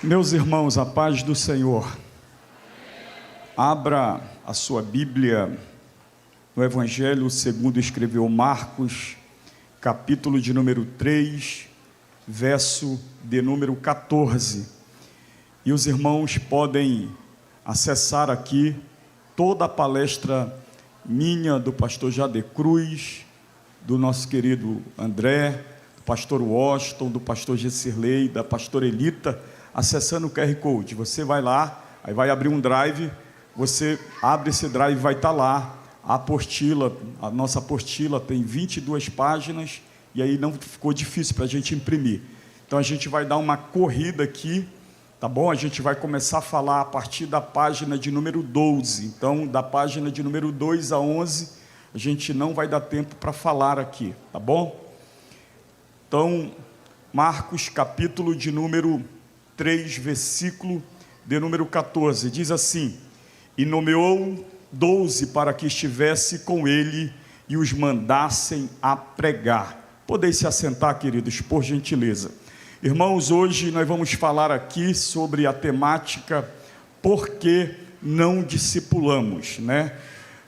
Meus irmãos, a paz do Senhor. Abra a sua Bíblia no Evangelho segundo escreveu Marcos, capítulo de número 3, verso de número 14. E os irmãos podem acessar aqui toda a palestra minha, do pastor Jade Cruz, do nosso querido André, do pastor Washington, do pastor Gessirley, da pastora Elita, acessando o QR Code. Você vai lá, aí vai abrir um drive, você abre esse drive, vai estar lá a apostila, a nossa apostila tem 22 páginas, e aí não ficou difícil para a gente imprimir. Então a gente vai dar uma corrida aqui, tá bom? A gente vai começar a falar a partir da página de número 12, então da página de número 2 a 11, a gente não vai dar tempo para falar aqui, tá bom? Então, Marcos, capítulo de número 3, versículo de número 14, diz assim: e nomeou 12 para que estivesse com ele e os mandassem a pregar. Podeis se assentar, queridos, por gentileza. Irmãos, hoje nós vamos falar aqui sobre a temática por que não discipulamos, né?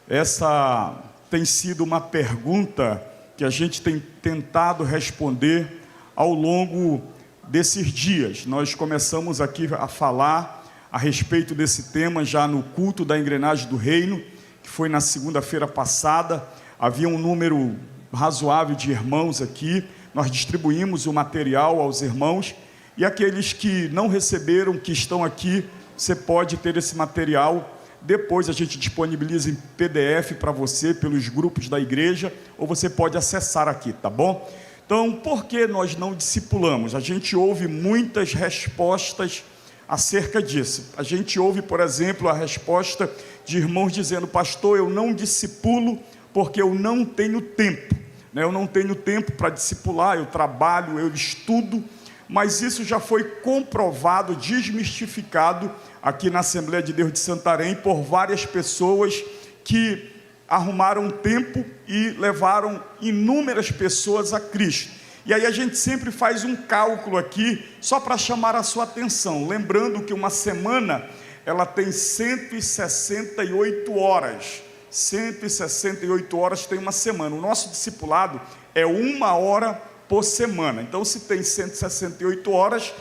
Essa tem sido uma pergunta que a gente tem tentado responder ao longo desses dias. Nós começamos aqui a falar a respeito desse tema já no culto da engrenagem do reino, que foi na segunda-feira passada. Havia um número razoável de irmãos aqui, nós distribuímos o material aos irmãos, e aqueles que não receberam, que estão aqui, você pode ter esse material. Depois a gente disponibiliza em PDF para você, pelos grupos da igreja, ou você pode acessar aqui, tá bom? Então, por que nós não discipulamos? A gente ouve muitas respostas acerca disso. A gente ouve, por exemplo, a resposta de irmãos dizendo: pastor, eu não discipulo porque eu não tenho tempo, né? Eu não tenho tempo para discipular, eu trabalho, eu estudo. Mas isso já foi comprovado, desmistificado aqui na Assembleia de Deus de Santarém por várias pessoas que arrumaram tempo e levaram inúmeras pessoas a Cristo. E aí a gente sempre faz um cálculo aqui, só para chamar a sua atenção, lembrando que uma semana, ela tem 168 horas, 168 horas tem uma semana. O nosso discipulado é 1 hora por semana. Então, se tem 168 horas,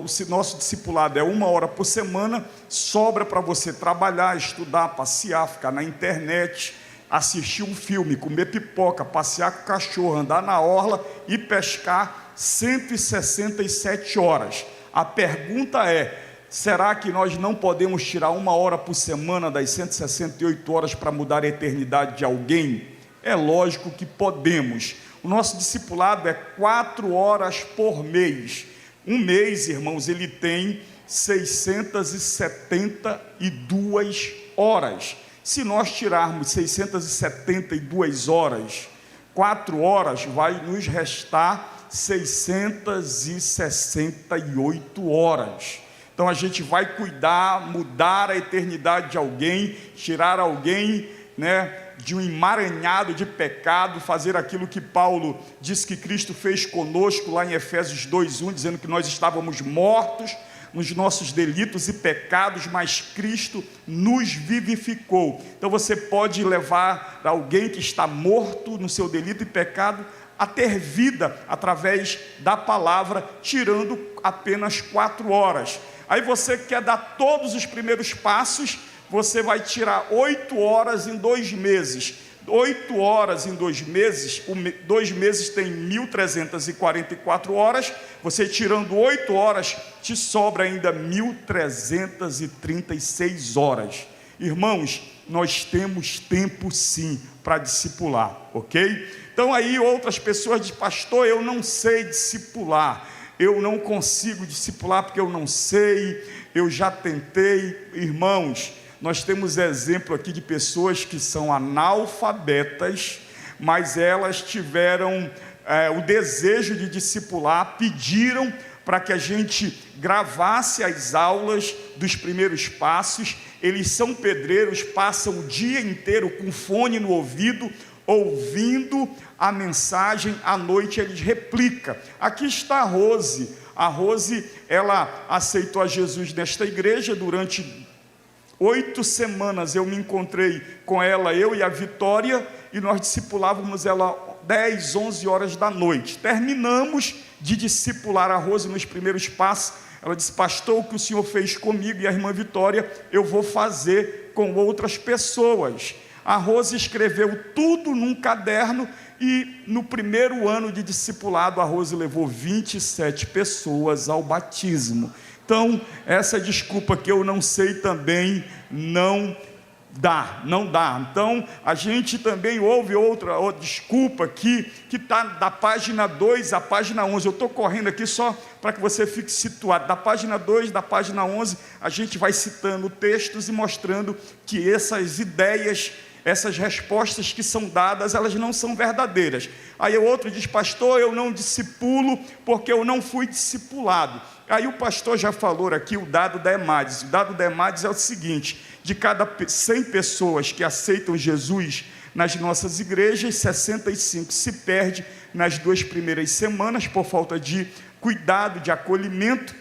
se nosso discipulado é 1 hora por semana, sobra para você trabalhar, estudar, passear, ficar na internet, assistir um filme, comer pipoca, passear com o cachorro, andar na orla e pescar. 167 horas. A pergunta é: será que nós não podemos tirar 1 hora por semana das 168 horas para mudar a eternidade de alguém? É lógico que podemos. O nosso discipulado é 4 horas por mês. Um mês, irmãos, ele tem 672 horas. Se nós tirarmos 672 horas, 4 horas, vai nos restar 668 horas. Então a gente vai cuidar, mudar a eternidade de alguém, tirar alguém, né, de um emaranhado de pecado, fazer aquilo que Paulo diz que Cristo fez conosco lá em Efésios 2:1, dizendo que nós estávamos mortos nos nossos delitos e pecados, mas Cristo nos vivificou. Então você pode levar alguém que está morto no seu delito e pecado a ter vida através da palavra, tirando apenas 4 horas. Aí você quer dar todos os primeiros passos, você vai tirar 8 horas em 2 meses. 8 horas em 2 meses, 2 meses tem 1.344 horas, você tirando 8 horas, te sobra ainda 1.336 horas. Irmãos, nós temos tempo sim para discipular, ok? Então aí outras pessoas dizem: pastor, eu não sei discipular, eu não consigo discipular porque eu não sei, eu já tentei. Irmãos, nós temos exemplo aqui de pessoas que são analfabetas, mas elas tiveram o desejo de discipular, pediram para que a gente gravasse as aulas dos primeiros passos. Eles são pedreiros, passam o dia inteiro com fone no ouvido, ouvindo a mensagem. À noite eles replicam. Aqui está a Rose. A Rose, ela aceitou a Jesus nesta igreja. Durante 8 semanas eu me encontrei com ela, eu e a Vitória, e nós discipulávamos ela 10, 11 horas da noite. Terminamos de discipular a Rose nos primeiros passos. Ela disse: pastor, o que o senhor fez comigo e a irmã Vitória, eu vou fazer com outras pessoas. A Rose escreveu tudo num caderno, e no primeiro ano de discipulado, a Rose levou 27 pessoas ao batismo. Então, essa desculpa que eu não sei também não dá. Então, a gente também ouve outra desculpa que está da página 2 à página 11. Eu estou correndo aqui só para que você fique situado. Da página 2, da página 11, a gente vai citando textos e mostrando que essas ideias, essas respostas que são dadas, elas não são verdadeiras. Aí o outro diz: pastor, eu não discipulo porque eu não fui discipulado. Aí o pastor já falou aqui o dado da EMADES. O dado da EMADES é o seguinte: de cada 100 pessoas que aceitam Jesus nas nossas igrejas, 65 se perde nas 2 primeiras semanas por falta de cuidado, de acolhimento.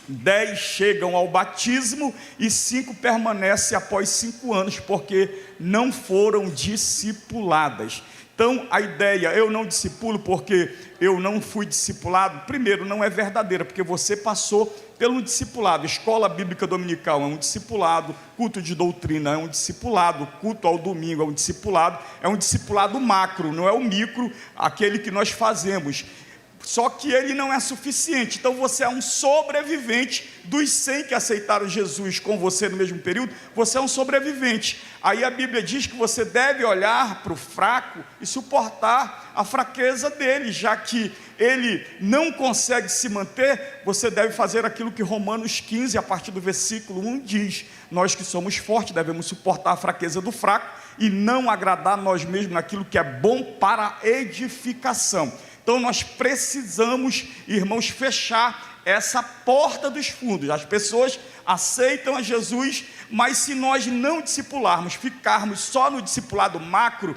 10 chegam ao batismo e 5 permanecem após 5 anos, porque não foram discipuladas. Então, a ideia, eu não discipulo porque eu não fui discipulado, primeiro, não é verdadeira, porque você passou pelo discipulado. Escola bíblica dominical é um discipulado, culto de doutrina é um discipulado, culto ao domingo é um discipulado macro, não é o micro, aquele que nós fazemos. Só que ele não é suficiente. Então você é um sobrevivente dos 100 que aceitaram Jesus com você no mesmo período. Você é um sobrevivente. Aí a Bíblia diz que você deve olhar para o fraco e suportar a fraqueza dele, já que ele não consegue se manter. Você deve fazer aquilo que Romanos 15, a partir do versículo 1 diz: nós que somos fortes devemos suportar a fraqueza do fraco e não agradar nós mesmos naquilo que é bom para a edificação. Então nós precisamos, irmãos, fechar essa porta dos fundos. As pessoas aceitam a Jesus, mas se nós não discipularmos, ficarmos só no discipulado macro,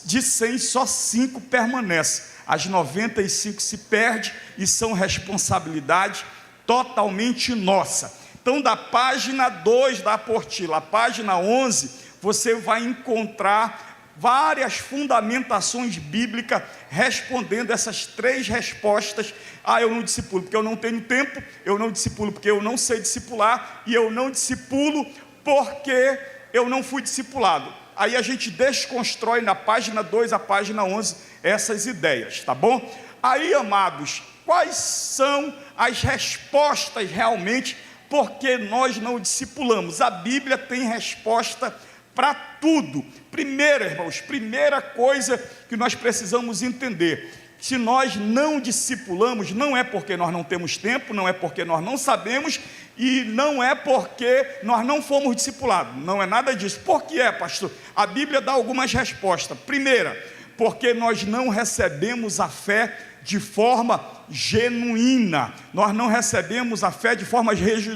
de 100 só 5 permanecem. As 95 se perdem e são responsabilidade totalmente nossa. Então, da página 2 da apostila à página 11, você vai encontrar várias fundamentações bíblicas respondendo essas 3 respostas. Eu não discipulo porque eu não tenho tempo, eu não discipulo porque eu não sei discipular, e eu não discipulo porque eu não fui discipulado. Aí a gente desconstrói na página 2 à página 11 essas ideias, tá bom? Aí, amados, quais são as respostas realmente porque nós não discipulamos? A Bíblia tem resposta para tudo. Primeiro, irmãos, primeira coisa que nós precisamos entender: se nós não discipulamos, não é porque nós não temos tempo, não é porque nós não sabemos, e não é porque nós não fomos discipulados. Não é nada disso. Por que é, pastor? A Bíblia dá algumas respostas. Primeira, porque nós não recebemos a fé de forma genuína. Nós não recebemos a fé de forma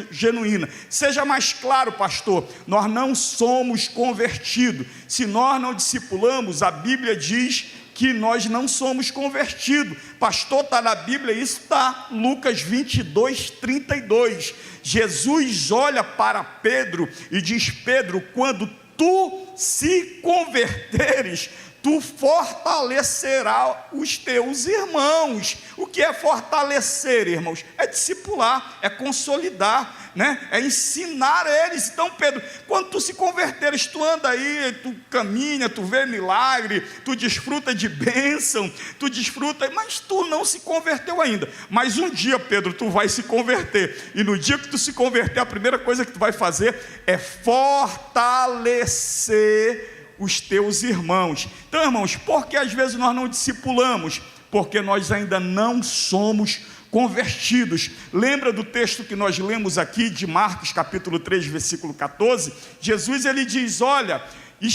genuína. Seja mais claro, pastor, nós não somos convertidos. Se nós não discipulamos, a Bíblia diz que nós não somos convertidos. Pastor, está na Bíblia, isso está, Lucas 22, 32. Jesus olha para Pedro e diz: Pedro, quando tu se converteres, tu fortalecerás os teus irmãos. O que é fortalecer, irmãos? É discipular, é consolidar, né? É ensinar eles. Então, Pedro, quando tu se converteres, tu anda aí, tu caminha, tu vê milagre, tu desfruta de bênção, tu desfruta, mas tu não se converteu ainda. Mas um dia, Pedro, tu vai se converter, e no dia que tu se converter, a primeira coisa que tu vai fazer é fortalecer os teus irmãos. Então, irmãos, por que às vezes nós não discipulamos? Porque nós ainda não somos convertidos. Lembra do texto que nós lemos aqui de Marcos capítulo 3, versículo 14? Jesus, ele diz: olha, e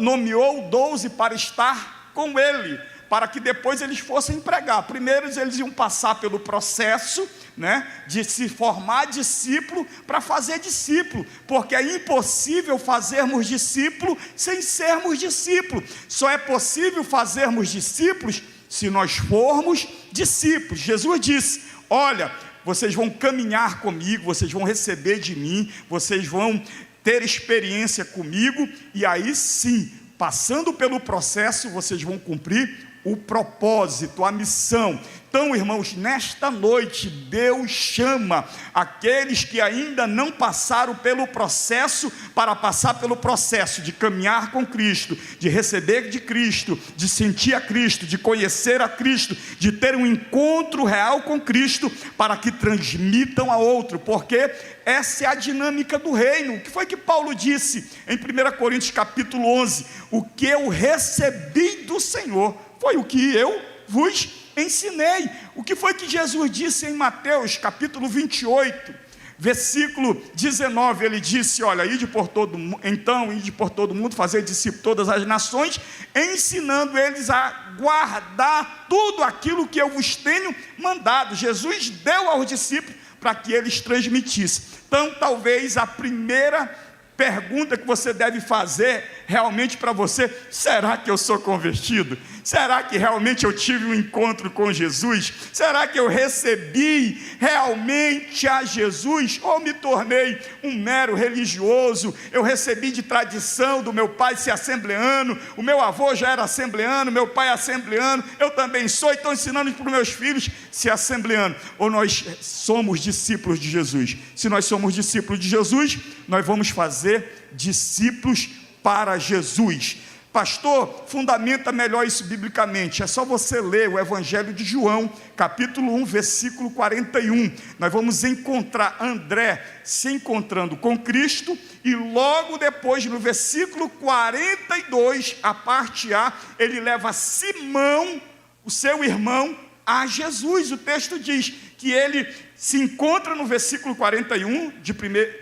nomeou 12 para estar com ele, para que depois eles fossem pregar. Primeiro eles iam passar pelo processo, né, de se formar discípulo para fazer discípulo, porque é impossível fazermos discípulo sem sermos discípulos. Só é possível fazermos discípulos se nós formos discípulos. Jesus disse: olha, vocês vão caminhar comigo, vocês vão receber de mim, vocês vão ter experiência comigo, e aí sim, passando pelo processo, vocês vão cumprir o propósito, a missão. Então, irmãos, nesta noite, Deus chama aqueles que ainda não passaram pelo processo, para passar pelo processo de caminhar com Cristo, de receber de Cristo, de sentir a Cristo, de conhecer a Cristo, de ter um encontro real com Cristo, para que transmitam a outro, porque essa é a dinâmica do reino. O que foi que Paulo disse em 1 Coríntios capítulo 11? O que eu recebi do Senhor foi o que eu vos ensinei. O que foi que Jesus disse em Mateus capítulo 28, versículo 19? Ele disse: olha, ide por todo mundo, fazer discípulos de todas as nações, ensinando eles a guardar tudo aquilo que eu vos tenho mandado. Jesus deu aos discípulos para que eles transmitissem. Então, talvez a primeira pergunta que você deve fazer realmente para você: será que eu sou convertido? Será que realmente eu tive um encontro com Jesus? Será que eu recebi realmente a Jesus? Ou me tornei um mero religioso? Eu recebi de tradição do meu pai ser assembleano, o meu avô já era assembleano, meu pai é assembleano, eu também sou, e estou ensinando para os meus filhos ser assembleano. Ou nós somos discípulos de Jesus? Se nós somos discípulos de Jesus, nós vamos fazer discípulos para Jesus. Pastor, fundamenta melhor isso biblicamente. É só você ler o Evangelho de João, capítulo 1, versículo 41. Nós vamos encontrar André se encontrando com Cristo, e logo depois, no versículo 42, a parte A, ele leva Simão, o seu irmão, a Jesus. O texto diz que ele se encontra no versículo 41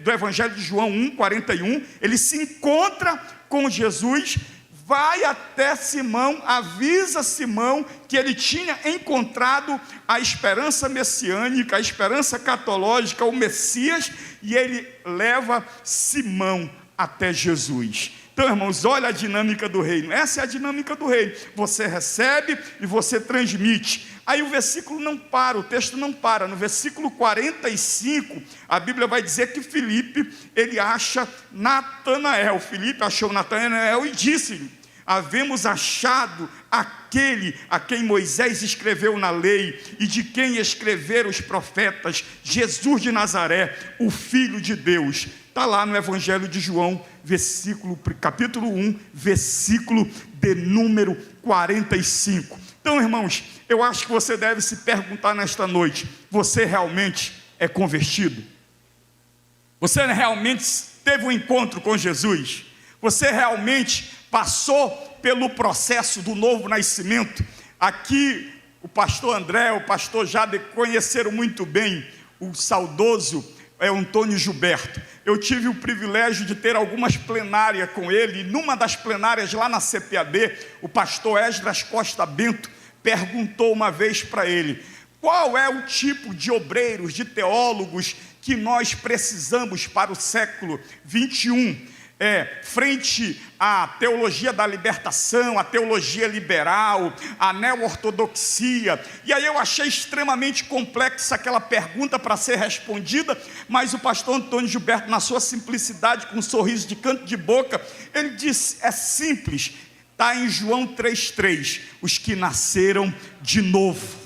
do Evangelho de João 1, 41. Ele se encontra com Jesus, vai até Simão, avisa Simão que ele tinha encontrado a esperança messiânica, a esperança catológica, o Messias, e ele leva Simão até Jesus. Então, irmãos, olha a dinâmica do reino. Essa é a dinâmica do reino. Você recebe e você transmite. Aí o versículo não para, o texto não para. No versículo 45, a Bíblia vai dizer que Filipe, ele acha Natanael. Filipe achou Natanael e disse-lhe: havemos achado aquele a quem Moisés escreveu na lei, e de quem escreveram os profetas, Jesus de Nazaré, o Filho de Deus. Está lá no Evangelho de João, capítulo 1, versículo de número 45. Então, irmãos, eu acho que você deve se perguntar nesta noite: você realmente é convertido? Você realmente teve um encontro com Jesus? Você realmente passou pelo processo do novo nascimento? Aqui, o pastor André, o pastor Jade conheceram muito bem o saudoso Antônio Gilberto. Eu tive o privilégio de ter algumas plenárias com ele, e numa das plenárias lá na CPAD, o pastor Esdras Costa Bento perguntou uma vez para ele: qual é o tipo de obreiros, de teólogos que nós precisamos para o século 21? Frente à teologia da libertação, à teologia liberal, à neo-ortodoxia. E aí eu achei extremamente complexa aquela pergunta para ser respondida, mas o pastor Antônio Gilberto, na sua simplicidade, com um sorriso de canto de boca, ele disse: é simples, está em João 3,3, os que nasceram de novo.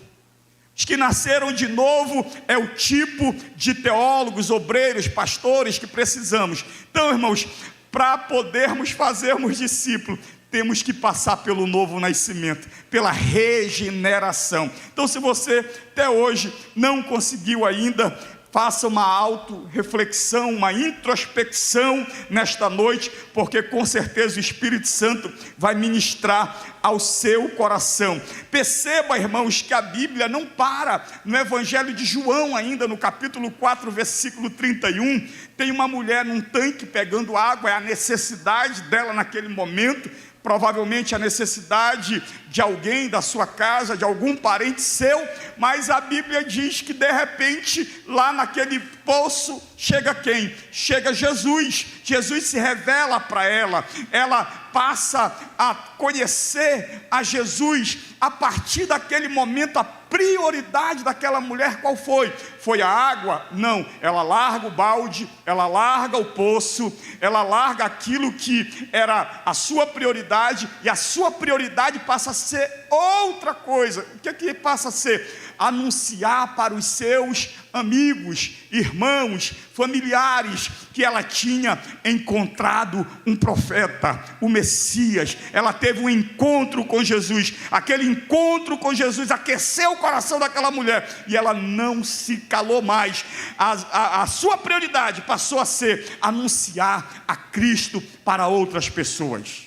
Os que nasceram de novo é o tipo de teólogos, obreiros, pastores que precisamos. Então, irmãos, para podermos fazermos discípulos, temos que passar pelo novo nascimento, pela regeneração. Então, se você até hoje não conseguiu ainda, faça uma auto-reflexão, uma introspecção nesta noite, porque com certeza o Espírito Santo vai ministrar ao seu coração. Perceba, irmãos, que a Bíblia não para. No Evangelho de João, ainda no capítulo 4, versículo 31, tem uma mulher num tanque pegando água, é a necessidade dela naquele momento. provavelmente a necessidade de alguém da sua casa, de algum parente seu, mas a Bíblia diz que de repente, lá naquele poço, chega quem? Chega Jesus. Jesus se revela para ela, ela passa a conhecer a Jesus. A partir daquele momento, a prioridade daquela mulher qual foi? Foi a água? Não, ela larga o balde, ela larga o poço, ela larga aquilo que era a sua prioridade, e a sua prioridade passa a ser outra coisa. O que é que passa a ser? Anunciar para os seus amigos, irmãos, familiares, que ela tinha encontrado um profeta, o Messias. Ela teve um encontro com Jesus. Aquele encontro com Jesus aqueceu o coração daquela mulher, e ela não se calou mais. A sua prioridade passou a ser anunciar a Cristo para outras pessoas.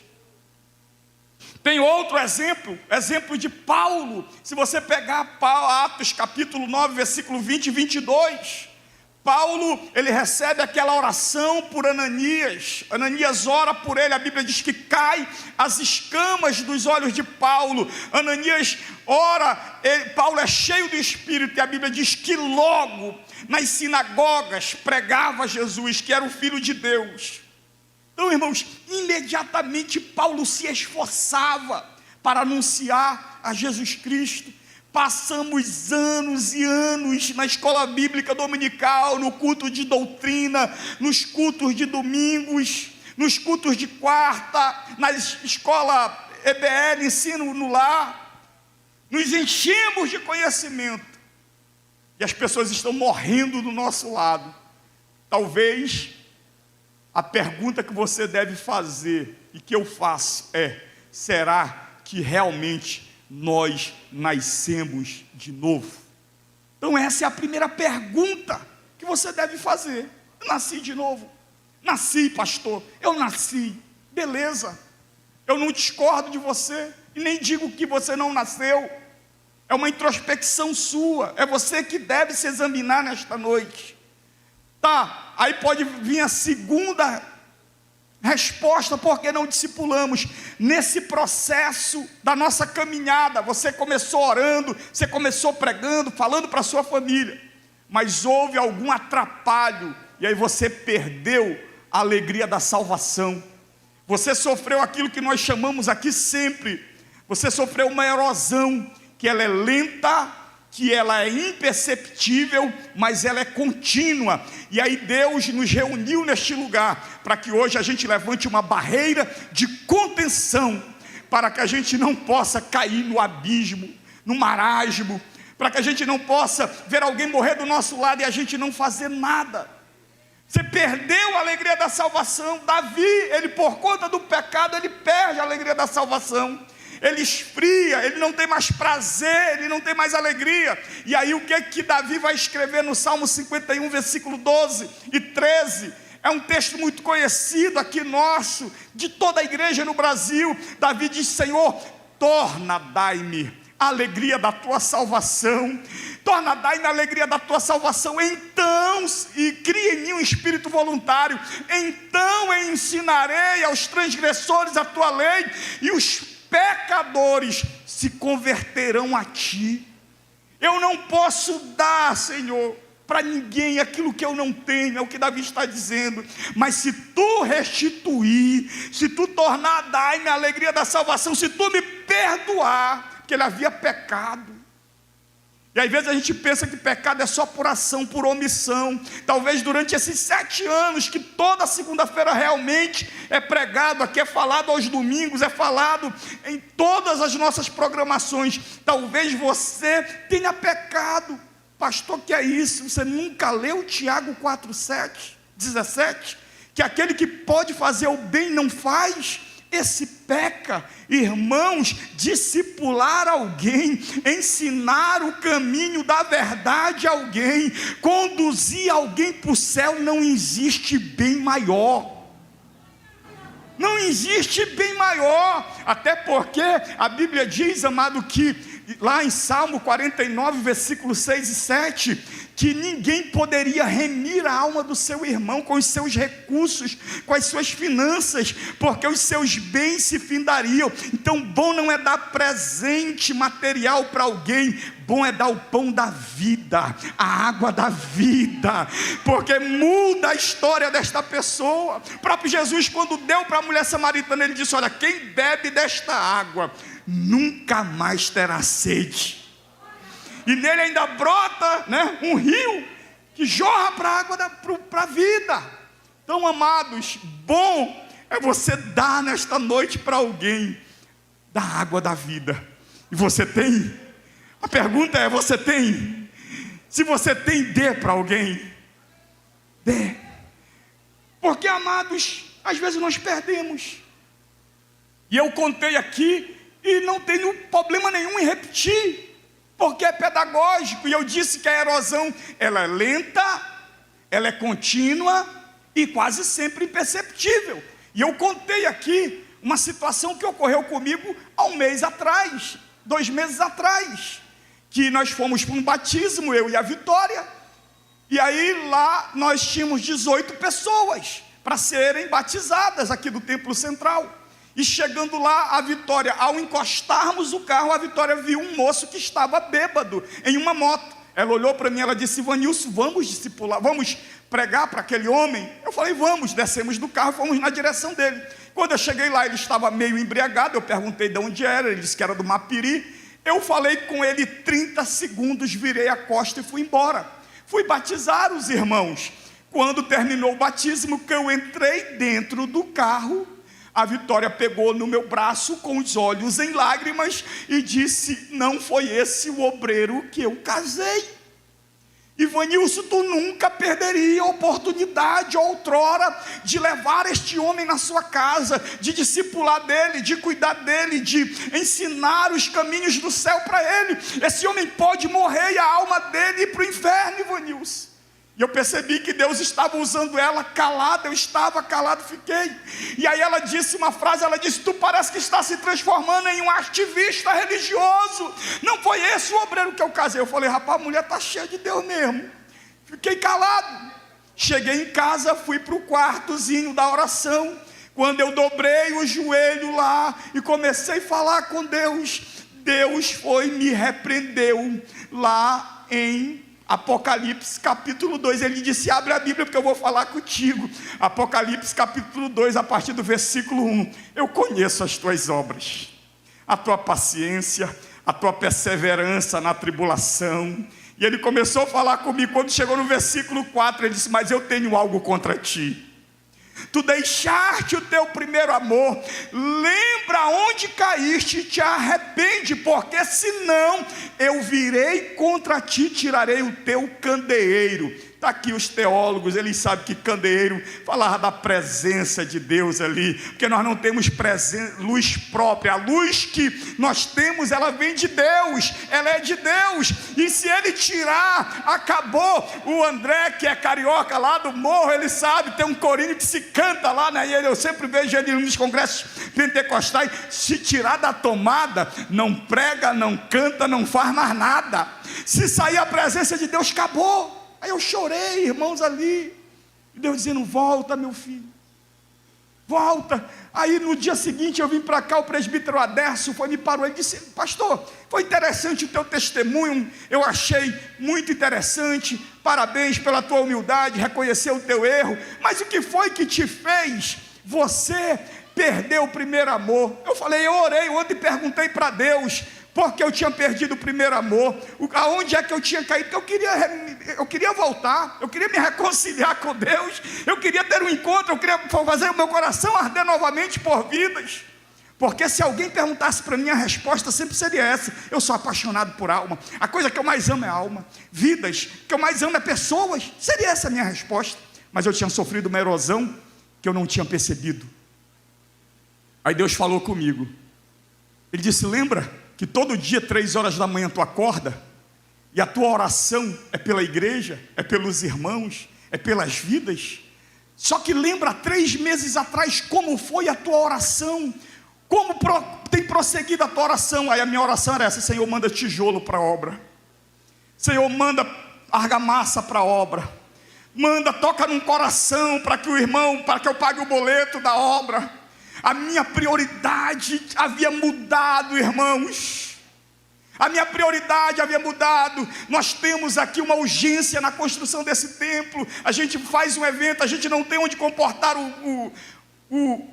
Tem outro exemplo de Paulo. Se você pegar Atos capítulo 9, versículo 20 e 22, Paulo, ele recebe aquela oração por Ananias. Ananias ora por ele, a Bíblia diz que cai as escamas dos olhos de Paulo. Ananias ora, Paulo é cheio do Espírito, e a Bíblia diz que logo nas sinagogas pregava Jesus, que era o Filho de Deus. Então, irmãos, imediatamente Paulo se esforçava para anunciar a Jesus Cristo. Passamos anos e anos na escola bíblica dominical, no culto de doutrina, nos cultos de domingos, nos cultos de quarta, na escola EBL, ensino no lar. Nos enchemos de conhecimento, e as pessoas estão morrendo do nosso lado. Talvez a pergunta que você deve fazer, e que eu faço, é: será que realmente nós nascemos de novo? Então essa é a primeira pergunta que você deve fazer. Eu nasci de novo? Nasci, pastor, eu nasci. Beleza, eu não discordo de você, e nem digo que você não nasceu. É uma introspecção sua, é você que deve se examinar nesta noite. Tá, aí pode vir a segunda resposta: por que não discipulamos? Nesse processo da nossa caminhada, você começou orando, você começou pregando, falando para a sua família, mas houve algum atrapalho, e aí você perdeu a alegria da salvação. Você sofreu aquilo que nós chamamos aqui sempre, você sofreu uma erosão, que ela é lenta, que ela é imperceptível, mas ela é contínua. E aí Deus nos reuniu neste lugar, para que hoje a gente levante uma barreira de contenção, para que a gente não possa cair no abismo, no marasmo, para que a gente não possa ver alguém morrer do nosso lado e a gente não fazer nada. Você perdeu a alegria da salvação. Davi, ele por conta do pecado, ele perde a alegria da salvação. Ele esfria, ele não tem mais prazer, ele não tem mais alegria. E aí o que é que Davi vai escrever no Salmo 51, versículo 12 e 13? É um texto muito conhecido aqui nosso, de toda a igreja no Brasil. Davi diz: Senhor, dai-me a alegria da tua salvação, dai-me a alegria da tua salvação, então, e cria em mim um espírito voluntário, então eu ensinarei aos transgressores a tua lei, e os pecadores se converterão a ti. Eu não posso dar, Senhor, para ninguém aquilo que eu não tenho, é o que Davi está dizendo, mas se tu restituir, se tu tornar, dai-me a alegria da salvação, se tu me perdoar, porque ele havia pecado. E às vezes a gente pensa que pecado é só por ação, por omissão. Talvez durante esses 7 anos que toda segunda-feira realmente é pregado aqui, é falado aos domingos, é falado em todas as nossas programações, talvez você tenha pecado. Pastor, que é isso? Você nunca leu Tiago 4:17? Que aquele que pode fazer o bem não faz, esse peca. Irmãos, discipular alguém, ensinar o caminho da verdade a alguém, conduzir alguém para o céu, não existe bem maior. Não existe bem maior. Até porque a Bíblia diz, amado, que lá em Salmo 49, versículos 6 e 7, que ninguém poderia remir a alma do seu irmão com os seus recursos, com as suas finanças, porque os seus bens se findariam. Então, bom não é dar presente material para alguém, bom é dar o pão da vida, a água da vida, porque muda a história desta pessoa. O próprio Jesus, quando deu para a mulher samaritana, ele disse: olha, quem bebe desta água nunca mais terá sede, e nele ainda brota, né, um rio que jorra para a água para a vida. Então, amados, bom é você dar nesta noite para alguém da água da vida. E você tem? A pergunta é: você tem? Se você tem, dê para alguém. Dê. Porque, amados, às vezes nós perdemos. E eu contei aqui, e não tenho problema nenhum em repetir, porque é pedagógico. E eu disse que a erosão, ela é lenta, ela é contínua e quase sempre imperceptível. E eu contei aqui uma situação que ocorreu comigo há um mês atrás, 2 meses atrás, que nós fomos para um batismo, eu e a Vitória, e aí lá nós tínhamos 18 pessoas para serem batizadas aqui do Templo Central. E chegando lá, a Vitória, ao encostarmos o carro, a Vitória viu um moço que estava bêbado em uma moto. Ela olhou para mim, ela disse: Ivanilson, vamos discipular, vamos pregar para aquele homem? Eu falei: vamos. Descemos do carro, fomos na direção dele. Quando eu cheguei lá, ele estava meio embriagado. Eu perguntei de onde era, ele disse que era do Mapiri. Eu falei com ele 30 segundos, virei a costa e fui embora. Fui batizar os irmãos. Quando terminou o batismo, que eu entrei dentro do carro, a Vitória pegou no meu braço com os olhos em lágrimas e disse: não foi esse o obreiro que eu casei. Ivanilson, tu nunca perderia a oportunidade outrora de levar este homem na sua casa, de discipular dele, de cuidar dele, de ensinar os caminhos do céu para ele. Esse homem pode morrer e a alma dele ir para o inferno, Ivanilson. E eu percebi que Deus estava usando ela calada, eu estava calado, fiquei. E aí ela disse uma frase, ela disse: tu parece que está se transformando em um ativista religioso. Não foi esse o obreiro que eu casei. Eu falei: rapaz, a mulher está cheia de Deus mesmo. Fiquei calado. Cheguei em casa, fui para o quartozinho da oração. Quando eu dobrei o joelho lá e comecei a falar com Deus, Deus foi e me repreendeu lá em Apocalipse capítulo 2, ele disse: abre a Bíblia porque eu vou falar contigo. Apocalipse capítulo 2, a partir do versículo 1. Eu conheço as tuas obras, a tua paciência, a tua perseverança na tribulação. E ele começou a falar comigo. Quando chegou no versículo 4, ele disse: mas eu tenho algo contra ti. Tu deixaste o teu primeiro amor. Lembra onde caíste e te arrepende, porque senão eu virei contra ti, tirarei o teu candeeiro. Está aqui os teólogos, eles sabem que candeeiro falava da presença de Deus ali, porque nós não temos luz própria. A luz que nós temos, ela vem de Deus, ela é de Deus, e se ele tirar, acabou. O André, que é carioca lá do morro, ele sabe, tem um corinho que se canta lá, né? E eu sempre vejo ele nos congressos pentecostais. Se tirar da tomada, não prega, não canta, não faz mais nada. Se sair a presença de Deus, acabou. Aí eu chorei, irmãos, ali. Deus dizendo: volta, meu filho, volta. Aí no dia seguinte eu vim para cá, o presbítero Adércio me parou e disse: pastor, foi interessante o teu testemunho, eu achei muito interessante, parabéns pela tua humildade, reconhecer o teu erro, mas o que foi que te fez você perder o primeiro amor? Eu falei: eu orei ontem e perguntei para Deus porque eu tinha perdido o primeiro amor, aonde é que eu tinha caído. Eu queria voltar, eu queria me reconciliar com Deus, eu queria ter um encontro, eu queria fazer o meu coração arder novamente por vidas. Porque se alguém perguntasse para mim, a resposta sempre seria essa: eu sou apaixonado por alma, a coisa que eu mais amo é alma, vidas, que eu mais amo é pessoas. Seria essa a minha resposta. Mas eu tinha sofrido uma erosão que eu não tinha percebido. Aí Deus falou comigo, ele disse: lembra que todo dia 3 horas da manhã tu acorda, e a tua oração é pela igreja, é pelos irmãos, é pelas vidas? Só que lembra 3 meses atrás como foi a tua oração, como tem prosseguido a tua oração. Aí a minha oração era essa: Senhor, manda tijolo para a obra, Senhor, manda argamassa para a obra. Manda, toca num coração para que o irmão, para que eu pague o boleto da obra. A minha prioridade havia mudado, irmãos. A minha prioridade havia mudado. Nós temos aqui uma urgência na construção desse templo. A gente faz um evento, a gente não tem onde comportar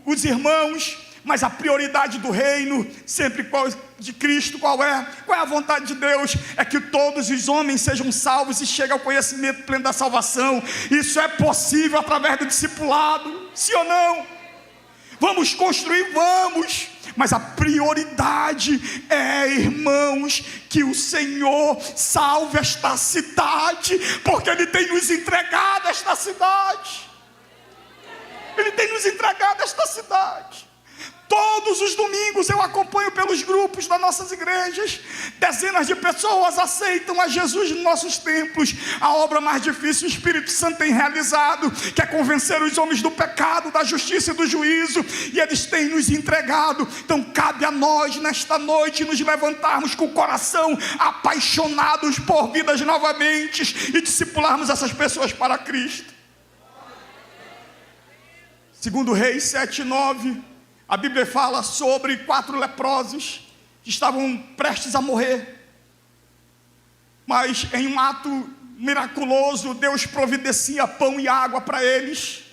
os irmãos. Mas a prioridade do reino, sempre de Cristo, qual é? Qual é a vontade de Deus? É que todos os homens sejam salvos e cheguem ao conhecimento pleno da salvação. Isso é possível através do discipulado, sim ou não? Vamos construir, vamos. Mas a prioridade é, irmãos, que o Senhor salve esta cidade, porque Ele tem nos entregado esta cidade. Ele tem nos entregado esta cidade. Todos os domingos eu acompanho pelos grupos das nossas igrejas. Dezenas de pessoas aceitam a Jesus nos nossos templos. A obra mais difícil o Espírito Santo tem realizado, que é convencer os homens do pecado, da justiça e do juízo. E eles têm nos entregado. Então cabe a nós nesta noite nos levantarmos com o coração apaixonados por vidas novamente e discipularmos essas pessoas para Cristo. Segundo Reis 7:9, a Bíblia fala sobre 4 leprosos que estavam prestes a morrer. Mas em um ato miraculoso, Deus providencia pão e água para eles.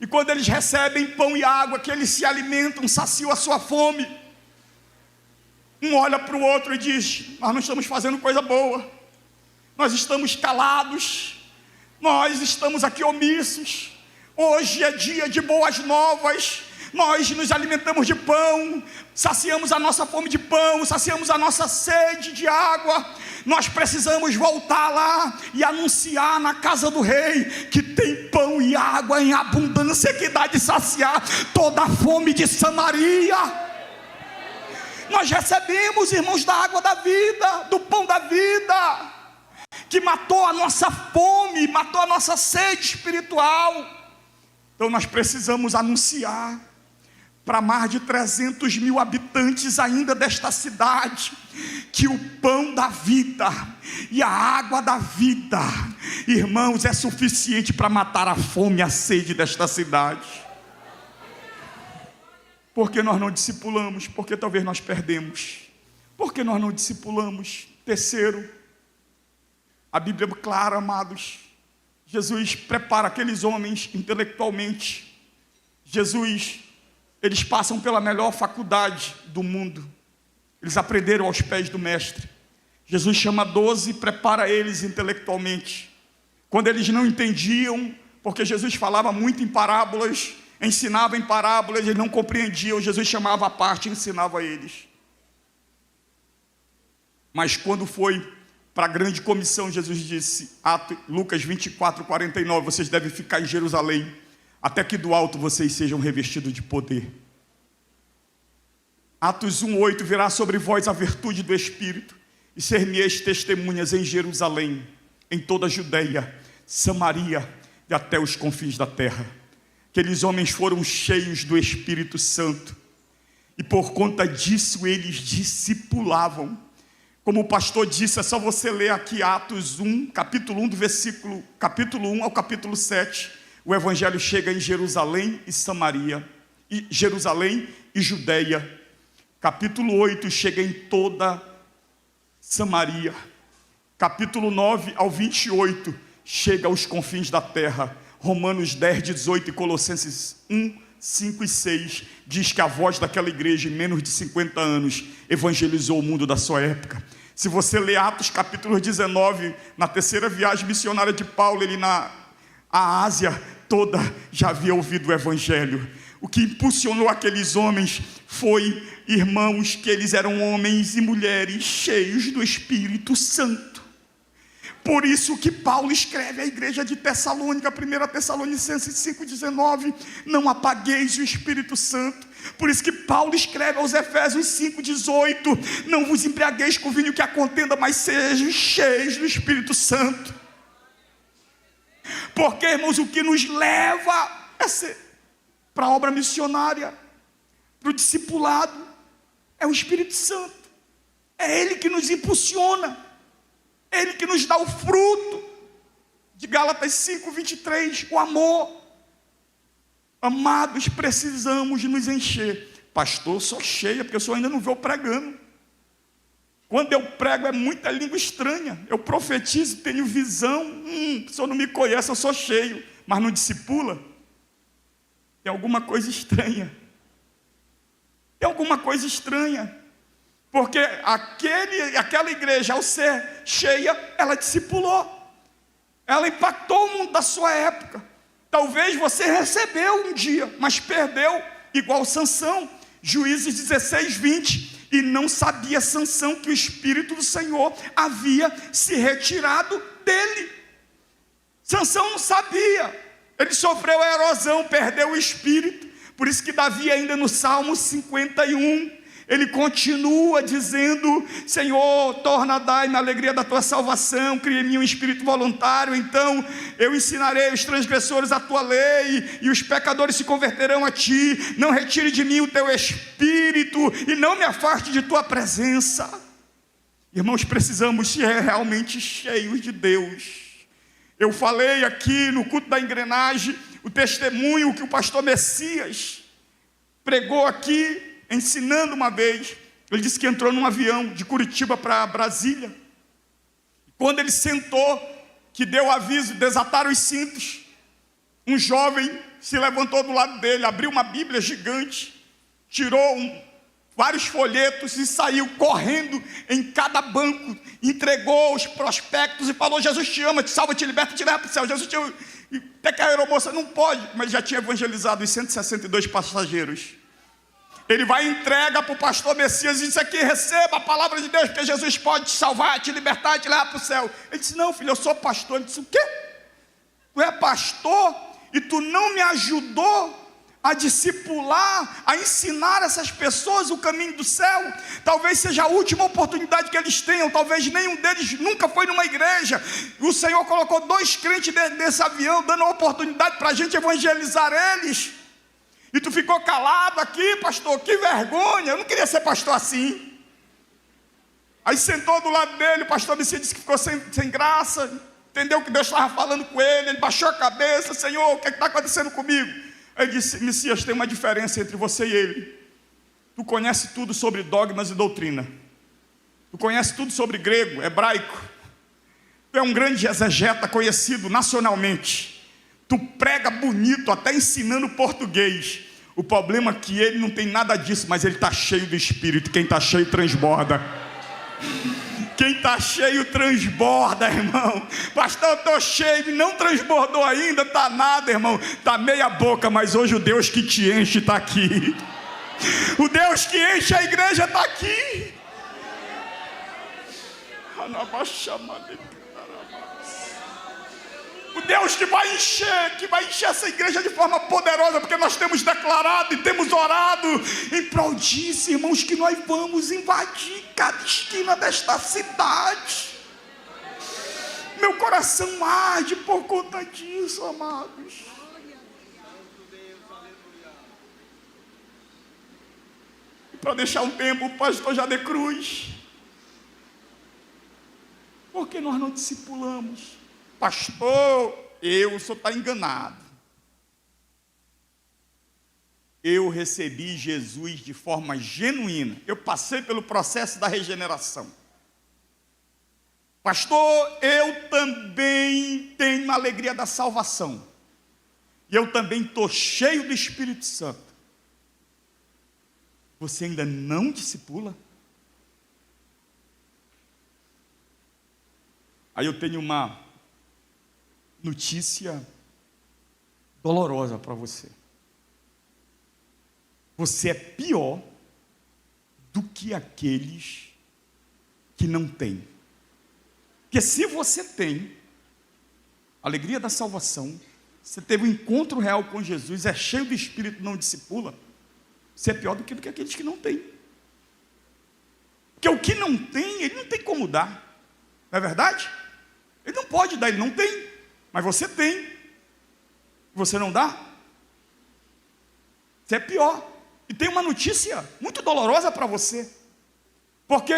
E quando eles recebem pão e água, que eles se alimentam, saciam a sua fome. Um olha para o outro e diz: nós não estamos fazendo coisa boa. Nós estamos calados. Nós estamos aqui omissos. Hoje é dia de boas novas. Nós nos alimentamos de pão, saciamos a nossa fome de pão, saciamos a nossa sede de água. Nós precisamos voltar lá e anunciar na casa do rei que tem pão e água em abundância, que dá de saciar toda a fome de Samaria. Nós recebemos, irmãos, da água da vida, do pão da vida, que matou a nossa fome, matou a nossa sede espiritual. Então nós precisamos anunciar para mais de 300 mil habitantes ainda desta cidade, que o pão da vida e a água da vida, irmãos, é suficiente para matar a fome e a sede desta cidade. Por que nós não discipulamos? Porque talvez nós perdemos. Por que nós não discipulamos? Terceiro, a Bíblia é clara, amados. Jesus prepara aqueles homens intelectualmente. Eles passam pela melhor faculdade do mundo. Eles aprenderam aos pés do mestre. Jesus chama 12 e prepara eles intelectualmente. Quando eles não entendiam, porque Jesus falava muito em parábolas, ensinava em parábolas, eles não compreendiam, Jesus chamava à parte e ensinava a eles. Mas quando foi para a grande comissão, Jesus disse, Lucas 24:49, vocês devem ficar em Jerusalém, até que do alto vocês sejam revestidos de poder. Atos 1:8, virá sobre vós a virtude do Espírito, e ser-me-eis testemunhas em Jerusalém, em toda a Judeia, Samaria e até os confins da terra. Aqueles homens foram cheios do Espírito Santo, e por conta disso eles discipulavam. Como o pastor disse, é só você ler aqui Atos 1, capítulo 1, capítulo 1 ao capítulo 7. O evangelho chega em Jerusalém e Samaria, Jerusalém e Judeia. Capítulo 8 chega em toda Samaria. Capítulo 9 ao 28 chega aos confins da terra. Romanos 10, 18 e Colossenses 1, 5 e 6 diz que a voz daquela igreja em menos de 50 anos evangelizou o mundo da sua época. Se você ler Atos capítulo 19, na terceira viagem missionária de Paulo, ele a Ásia toda já havia ouvido o evangelho. O que impulsionou aqueles homens foi, irmãos, que eles eram homens e mulheres cheios do Espírito Santo. Por isso que Paulo escreve à igreja de Tessalônica, 1 Tessalonicenses 5,19, não apagueis o Espírito Santo. Por isso que Paulo escreve aos Efésios 5,18, não vos embriagueis com vinho que a contenda, mas sejam cheios do Espírito Santo. Porque, irmãos, o que nos leva para a obra missionária, para o discipulado, é o Espírito Santo. É Ele que nos impulsiona, é Ele que nos dá o fruto. de Gálatas 5:23, o amor. Amados, precisamos nos encher. Pastor, eu sou cheia, porque o senhor ainda não viu eu pregando. Quando eu prego é muita língua estranha. Eu profetizo, tenho visão. O senhor não me conhece, eu sou cheio. Mas não discipula? Tem alguma coisa estranha. Tem alguma coisa estranha. Porque aquela igreja, ao ser cheia, ela discipulou. Ela impactou o mundo da sua época. Talvez você recebeu um dia, mas perdeu, igual Sansão. Juízes 16:20. E não sabia Sansão que o Espírito do Senhor havia se retirado dele. Sansão não sabia. Ele sofreu a erosão, perdeu o Espírito. Por isso que Davi, ainda no Salmo 51, ele continua dizendo: Senhor, torna, dai-me a alegria da tua salvação, cria em mim um espírito voluntário, então eu ensinarei os transgressores a tua lei, e os pecadores se converterão a ti. Não retire de mim o teu espírito, e não me afaste de tua presença. Irmãos, precisamos ser realmente cheios de Deus. Eu falei aqui no culto da engrenagem, o testemunho que o pastor Messias pregou aqui, ensinando uma vez. Ele disse que entrou num avião de Curitiba para Brasília. Quando ele sentou, que deu o aviso, desataram os cintos, um jovem se levantou do lado dele, abriu uma Bíblia gigante, tirou vários folhetos e saiu correndo em cada banco, entregou os prospectos e falou: Jesus te ama, te salva, te liberta, te leva para o céu. Jesus te ama. E até que a aeromoça não pode, mas já tinha evangelizado os 162 passageiros. Ele vai e entrega para o pastor Messias e disse aqui: receba a palavra de Deus, porque Jesus pode te salvar, te libertar e te levar para o céu. Ele disse: não, filho, eu sou pastor. Ele disse: o quê? Tu é pastor e tu não me ajudou a discipular, a ensinar essas pessoas o caminho do céu? Talvez seja a última oportunidade que eles tenham, talvez nenhum deles nunca foi numa igreja. O Senhor colocou 2 crentes nesse avião, dando a oportunidade para a gente evangelizar eles. E tu ficou calado aqui, pastor, que vergonha, eu não queria ser pastor assim. Aí sentou do lado dele, o pastor Messias disse que ficou sem graça, entendeu que Deus estava falando com ele, ele baixou a cabeça: Senhor, o que está acontecendo comigo? Ele disse: Messias, tem uma diferença entre você e ele. Tu conhece tudo sobre dogmas e doutrina. Tu conhece tudo sobre grego, hebraico. Tu é um grande exegeta conhecido nacionalmente. Tu prega bonito, até ensinando português. O problema é que ele não tem nada disso, mas ele está cheio do Espírito. Quem está cheio transborda. Quem está cheio transborda, irmão. Pastor, eu estou cheio, não transbordou ainda, está nada, irmão. Está meia boca, mas hoje o Deus que te enche está aqui. O Deus que enche a igreja está aqui. O Deus que vai encher essa igreja de forma poderosa, porque nós temos declarado e temos orado em prol disso, irmãos, que nós vamos invadir cada esquina desta cidade. Meu coração arde por conta disso, amados. E para deixar um tempo, o pastor Jade Cruz: por que nós não discipulamos? Pastor, o senhor está enganado. Eu recebi Jesus de forma genuína. Eu passei pelo processo da regeneração. Pastor, eu também tenho a alegria da salvação. E eu também estou cheio do Espírito Santo. Você ainda não discipula? Aí eu tenho uma notícia dolorosa para você. Você é pior do que aqueles que não têm. Porque se você tem a alegria da salvação, você teve um encontro real com Jesus, é cheio do Espírito, não discipula, você é pior do que aqueles que não têm. Porque o que não tem, ele não tem como dar. Não é verdade? Ele não pode dar, ele não tem. Mas você tem. Você não dá? Você é pior. E tem uma notícia muito dolorosa para você. Porque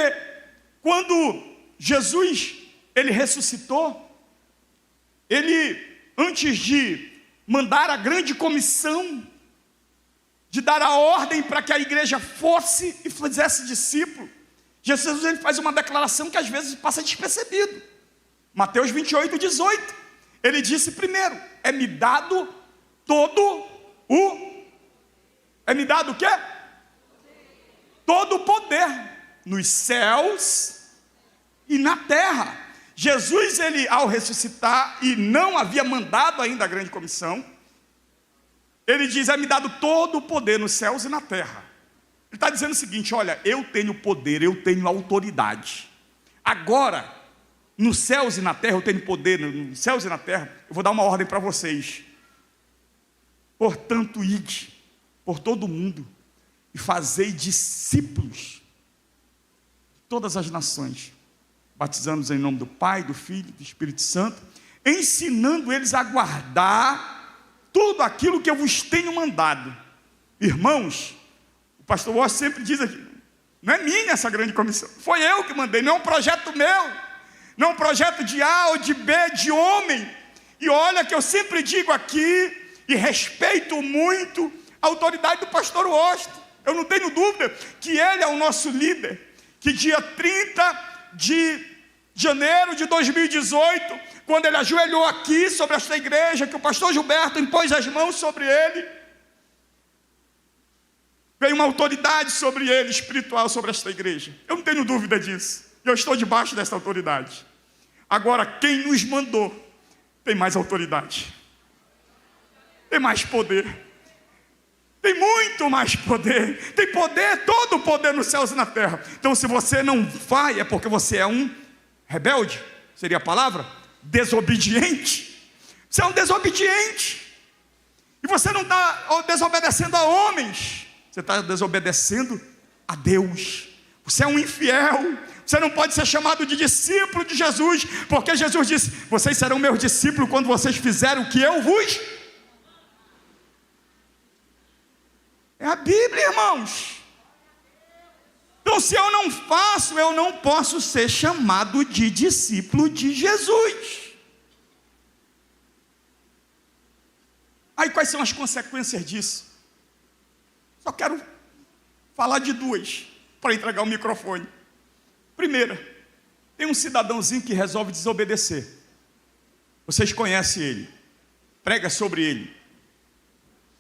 quando Jesus, ele ressuscitou, ele, antes de mandar a grande comissão, de dar a ordem para que a igreja fosse e fizesse discípulo, Jesus ele faz uma declaração que às vezes passa despercebido. Mateus 28, 18. Ele disse primeiro: é-me dado todo o... É-me dado o quê? Todo o poder nos céus e na terra. Jesus, ele ao ressuscitar e não havia mandado ainda a grande comissão, ele diz: é-me dado todo o poder nos céus e na terra. Ele está dizendo o seguinte: olha, eu tenho poder, eu tenho autoridade. Agora, nos céus e na terra, eu tenho poder, nos céus e na terra, eu vou dar uma ordem para vocês. Portanto, ide por todo o mundo e fazei discípulos de todas as nações, batizando-os em nome do Pai, do Filho e do Espírito Santo, ensinando eles a guardar tudo aquilo que eu vos tenho mandado. Irmãos, o pastor Walsh sempre diz aqui, não é minha essa grande comissão, foi eu que mandei, não é um projeto meu, não é um projeto de A ou de B, de homem. E olha que eu sempre digo aqui, e respeito muito a autoridade do pastor Walsh. Eu não tenho dúvida que ele é o nosso líder, que dia 30 de janeiro de 2018, quando ele ajoelhou aqui sobre esta igreja, que o pastor Gilberto impôs as mãos sobre ele, veio uma autoridade sobre ele, espiritual, sobre esta igreja. Eu não tenho dúvida disso. Eu estou debaixo dessa autoridade. Agora, quem nos mandou tem mais autoridade, tem mais poder, tem muito mais poder, tem poder, todo o poder nos céus e na terra. Então, se você não vai, é porque você é um rebelde, seria a palavra? Desobediente. Você é um desobediente, e você não está desobedecendo a homens, você está desobedecendo a Deus. Você é um infiel. Você não pode ser chamado de discípulo de Jesus, porque Jesus disse: vocês serão meus discípulos quando vocês fizerem o que eu vos... É a Bíblia, irmãos. Então, se eu não faço, eu não posso ser chamado de discípulo de Jesus. Aí, quais são as consequências disso? Só quero falar de duas, para entregar o microfone. Primeira, tem um cidadãozinho que resolve desobedecer. Vocês conhecem ele, prega sobre ele.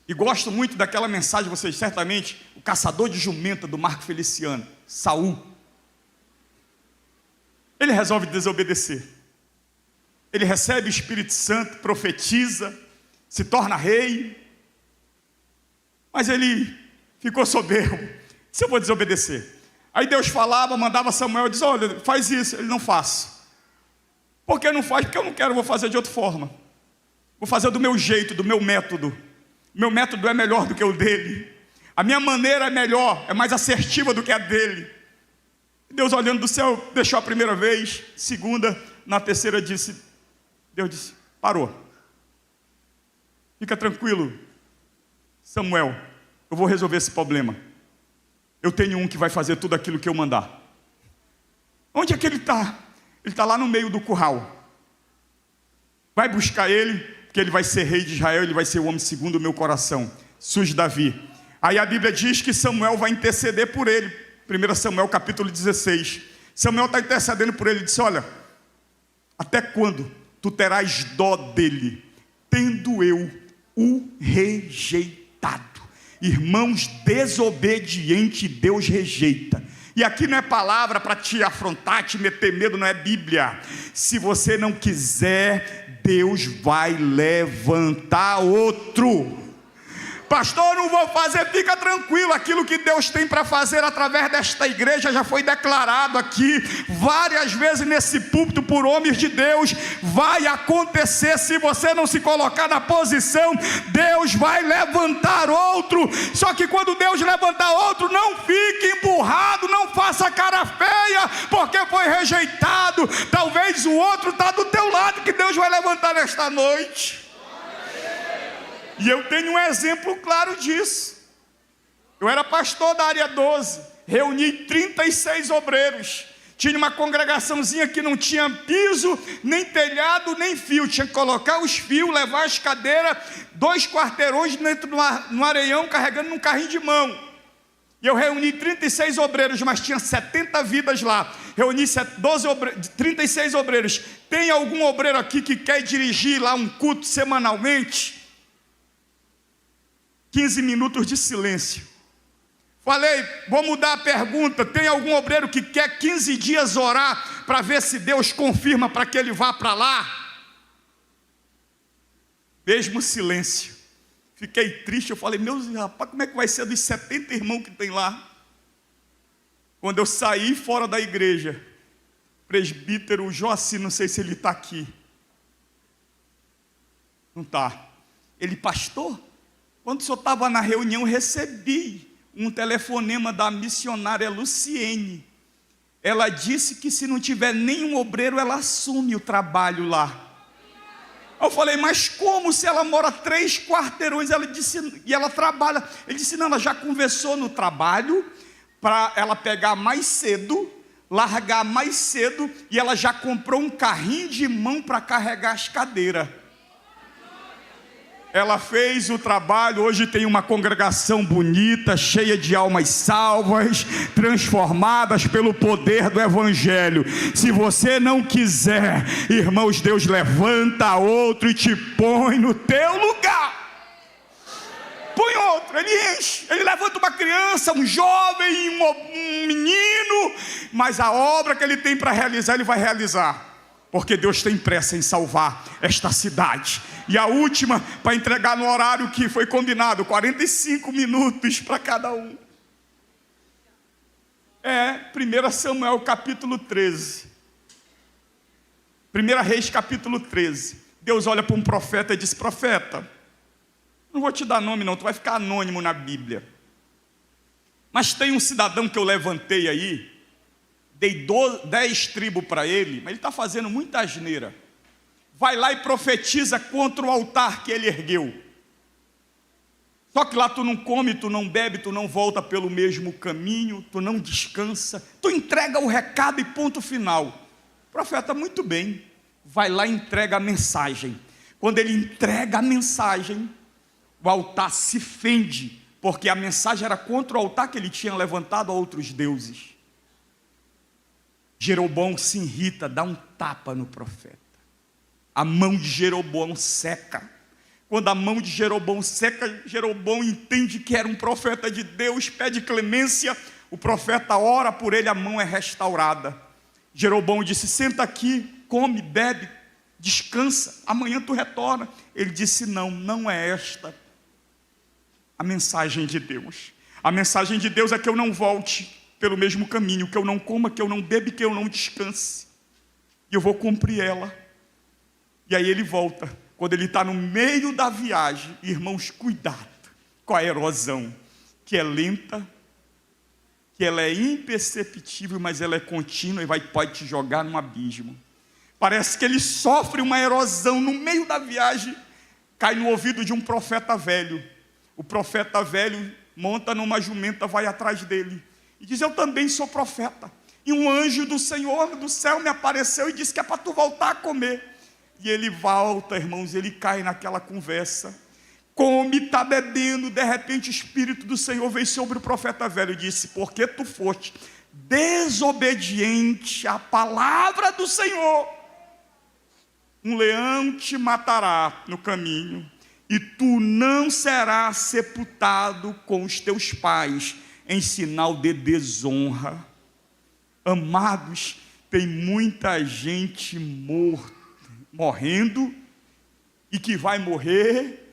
E gosto muito daquela mensagem, vocês certamente, o caçador de jumenta do Marco Feliciano, Saul. Ele resolve desobedecer. Ele recebe o Espírito Santo, profetiza, se torna rei. Mas ele ficou soberbo. Se eu vou desobedecer. Aí Deus falava, mandava Samuel, dizia: olha, faz isso. Ele: não faço. Por que não faz? Porque eu não quero, vou fazer de outra forma. Vou fazer do meu jeito, do meu método. Meu método é melhor do que o dele. A minha maneira é melhor, é mais assertiva do que a dele. Deus, olhando do céu, deixou a primeira vez, segunda, na terceira Deus disse: parou. Fica tranquilo, Samuel, eu vou resolver esse problema. Eu tenho um que vai fazer tudo aquilo que eu mandar. Onde é que ele está? Ele está lá no meio do curral. Vai buscar ele, porque ele vai ser rei de Israel, ele vai ser o homem segundo o meu coração. Surge Davi. Aí a Bíblia diz que Samuel vai interceder por ele. 1 Samuel capítulo 16. Samuel está intercedendo por ele. Ele disse: olha, até quando tu terás dó dele, tendo eu o rejeitado? Irmãos, desobediente Deus rejeita. E aqui não é palavra para te afrontar, te meter medo, não é Bíblia. Se você não quiser, Deus vai levantar outro. Pastor, não vou fazer, fica tranquilo. Aquilo que Deus tem para fazer através desta igreja já foi declarado aqui várias vezes nesse púlpito por homens de Deus. Vai acontecer. Se você não se colocar na posição, Deus vai levantar outro. Só que quando Deus levantar outro, não fique emburrado, não faça cara feia porque foi rejeitado. Talvez o outro está do teu lado, que Deus vai levantar nesta noite. E eu tenho um exemplo claro disso. Eu era pastor da área 12, reuni 36 obreiros, Tinha uma congregaçãozinha que não tinha piso, nem telhado, nem fio. Tinha que colocar os fios, levar as cadeiras, 2 quarteirões dentro no areião, carregando num carrinho de mão. E eu reuni 36 obreiros, mas tinha 70 vidas lá. Reuni 36 obreiros. Tem algum obreiro aqui que quer dirigir lá um culto semanalmente? 15 minutos de silêncio. Falei, vou mudar a pergunta. Tem algum obreiro que quer 15 dias orar para ver se Deus confirma para que ele vá para lá? Mesmo silêncio. Fiquei triste, eu falei, meu rapaz, como é que vai ser dos 70 irmãos que tem lá? Quando eu saí fora da igreja, presbítero Joaci, não sei se ele está aqui. Não está. Ele, pastor, quando o senhor estava na reunião, eu recebi um telefonema da missionária Luciene. Ela disse que se não tiver nenhum obreiro, ela assume o trabalho lá. Eu falei, mas como se ela mora 3 quarteirões? Ela disse, e ela trabalha. Ele disse, não, ela já conversou no trabalho para ela pegar mais cedo, largar mais cedo, e ela já comprou um carrinho de mão para carregar as cadeiras. Ela fez o trabalho, hoje tem uma congregação bonita, cheia de almas salvas, transformadas pelo poder do Evangelho. Se você não quiser, irmãos, Deus levanta outro e te põe no teu lugar. Põe outro, ele enche, ele levanta uma criança, um jovem, um menino, mas a obra que ele tem para realizar, ele vai realizar. Porque Deus tem pressa em salvar esta cidade. E a última, para entregar no horário que foi combinado, 45 minutos para cada um. 1 Samuel capítulo 13. 1 Reis capítulo 13. Deus olha para um profeta e diz, profeta, não vou te dar nome não, tu vai ficar anônimo na Bíblia. Mas tem um cidadão que eu levantei aí, dei 10 tribos para ele, mas ele está fazendo muita asneira. Vai lá e profetiza contra o altar que ele ergueu. Só que lá tu não come, tu não bebe, tu não volta pelo mesmo caminho, tu não descansa, tu entrega o recado e ponto final. Profeta, muito bem, vai lá e entrega a mensagem. Quando ele entrega a mensagem, o altar se fende, porque a mensagem era contra o altar que ele tinha levantado a outros deuses. Jeroboão se irrita, dá um tapa no profeta. A mão de Jeroboão seca. Quando a mão de Jeroboão seca, Jeroboão entende que era um profeta de Deus, pede clemência, o profeta ora por ele, a mão é restaurada. Jeroboão disse, senta aqui, come, bebe, descansa, amanhã tu retorna. Ele disse, não é esta a mensagem de Deus. A mensagem de Deus é que eu não volte pelo mesmo caminho, que eu não coma, que eu não beba, que eu não descanse. E eu vou cumprir ela. E aí ele volta. Quando ele está no meio da viagem, irmãos, cuidado com a erosão, que é lenta, que ela é imperceptível, mas ela é contínua e pode te jogar num abismo. Parece que ele sofre uma erosão no meio da viagem, cai no ouvido de um profeta velho. O profeta velho monta numa jumenta, vai atrás dele. E diz, eu também sou profeta. E um anjo do Senhor do céu me apareceu e disse que é para tu voltar a comer. E ele volta, irmãos, ele cai naquela conversa. Come, está bebendo, de repente o Espírito do Senhor veio sobre o profeta velho e disse, porque tu foste desobediente à palavra do Senhor, um leão te matará no caminho, e tu não serás sepultado com os teus pais, em sinal de desonra. Amados, tem muita gente morrendo, e que vai morrer,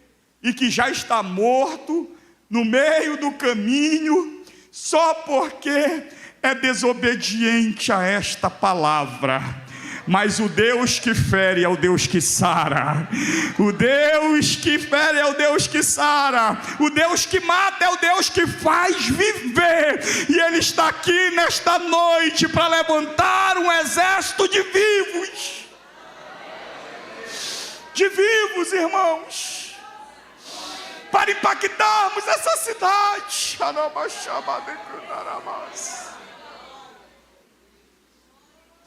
e que já está morto, no meio do caminho, só porque é desobediente a esta palavra. Mas o Deus que fere é o Deus que sara. O Deus que fere é o Deus que sara. O Deus que mata é o Deus que faz viver. E Ele está aqui nesta noite para levantar um exército de vivos. De vivos, irmãos. Para impactarmos essa cidade.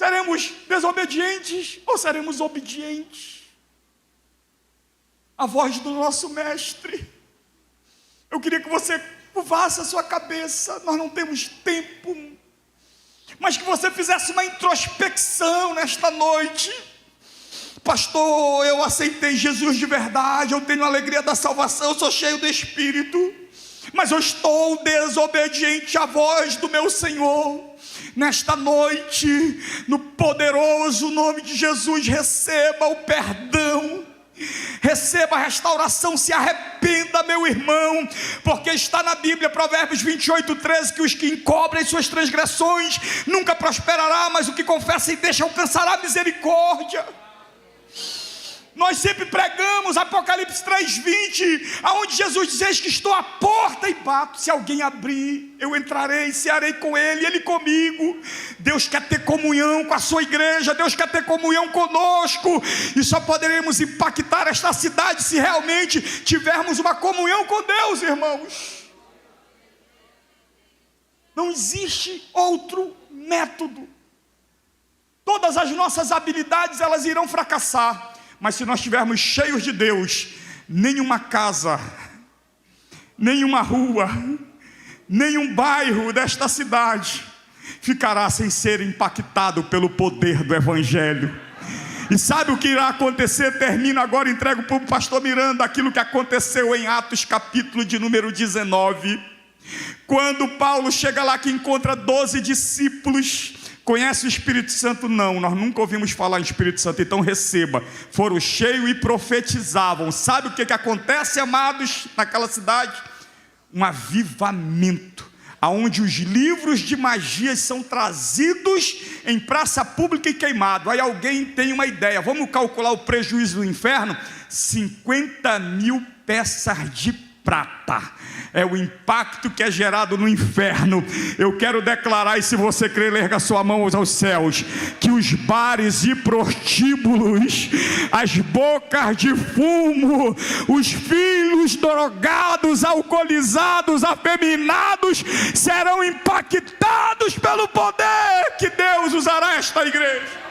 Seremos desobedientes ou seremos obedientes à voz do nosso mestre? Eu queria que você curvasse a sua cabeça. Nós não temos tempo, mas que você fizesse uma introspecção nesta noite. Pastor, eu aceitei Jesus de verdade, eu tenho a alegria da salvação, eu sou cheio do Espírito, mas eu estou desobediente à voz do meu Senhor. Nesta noite, no poderoso nome de Jesus, receba o perdão, receba a restauração, se arrependa, meu irmão, porque está na Bíblia, Provérbios 28:13, que os que encobrem suas transgressões nunca prosperará, mas o que confessa e deixa alcançará misericórdia. Nós sempre pregamos Apocalipse 3:20, aonde Jesus diz: eis que estou à porta e bato, se alguém abrir, eu entrarei, cearei com ele, ele comigo. Deus quer ter comunhão com a sua igreja, Deus quer ter comunhão conosco, e só poderemos impactar esta cidade se realmente tivermos uma comunhão com Deus, irmãos. Não existe outro método. Todas as nossas habilidades, elas irão fracassar, mas se nós estivermos cheios de Deus, nenhuma casa, nenhuma rua, nenhum bairro desta cidade ficará sem ser impactado pelo poder do Evangelho. E sabe o que irá acontecer? Termino agora, entrego para o pastor Miranda aquilo que aconteceu em Atos capítulo de número 19. Quando Paulo chega lá, que encontra 12 discípulos. Conhece o Espírito Santo? Não, nós nunca ouvimos falar em Espírito Santo, então receba. Foram cheios e profetizavam. Sabe o que acontece, amados, naquela cidade? Um avivamento, aonde os livros de magia são trazidos em praça pública e queimados. Aí alguém tem uma ideia, vamos calcular o prejuízo do inferno? 50 mil peças de prata, é o impacto que é gerado no inferno. Eu quero declarar, e se você crer, erga sua mão aos céus, que os bares e prostíbulos, as bocas de fumo, os filhos drogados, alcoolizados, afeminados, serão impactados pelo poder que Deus usará esta igreja.